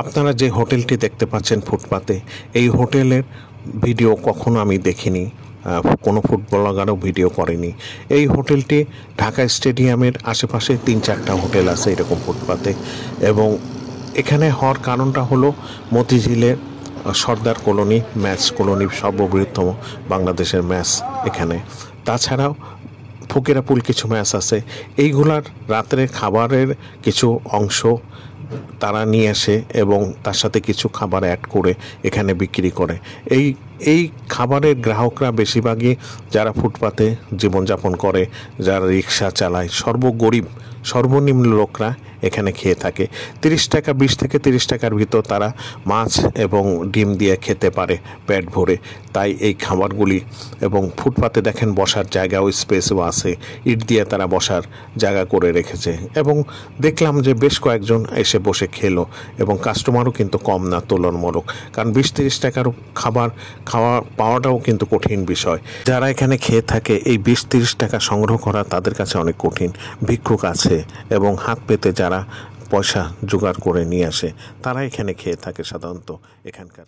আপনারা যে হোটেলটি দেখতে পাচ্ছেন ফুটপাতে, এই হোটেলের ভিডিও কখনো আমি দেখিনি, কোনো ফুড ব্লগারও ভিডিও করেনি। এই হোটেলটি ঢাকা স্টেডিয়ামের আশেপাশে 3-4টা হোটেল আছে এরকম ফুটপাতে, এবং এখানে হওয়ার কারণটা হলো মতিঝিলের সর্দার কলোনি, ম্যাচ কলোনি, সর্ববৃহত্তম বাংলাদেশের ম্যাচ এখানে। তাছাড়াও ফকিরাপুল কিছু ম্যাচ আছে। এইগুলার রাত্রে খাবারের কিছু অংশ তারা নিয়ে আসে এবং তার সাথে কিছু খাবার অ্যাড করে এখানে বিক্রি করে। এই খাবারের গ্রাহকরা বেশিরভাগই যারা ফুটপাতে জীবনযাপন করে, যারা রিক্সা চালায়, সর্বগরিব সর্বনিম্ন লোকরা এখানে খেয়ে থাকে। 30 টাকা, 20 থেকে 30 টাকার ভিতর তারা মাছ এবং ডিম দিয়ে খেতে পারে পেট ভরে। তাই এই খাবারগুলি, এবং ফুটপাতে দেখেন বসার জায়গাও, স্পেসও আছে, ইট দিয়ে তারা বসার জায়গা করে রেখেছে। এবং দেখলাম যে বেশ কয়েকজন এসে বসে খেলো, এবং কাস্টমারও কিন্তু কম না তুলনামূলক, কারণ 20-30 টাকার খাবার পাওয়াটাও কিন্তু কঠিন বিষয়। যারা এখানে খেয়ে থাকে এই 20-30 টাকা সংগ্রহ করা তাদের কাছে অনেক কঠিন। ভিক্ষুক আছে এবং হাত পেতে যারা পয়সা জোগাড় করে নিয়ে আসে, তারা এখানে খেয়ে থাকে সাধারণত এখানকার।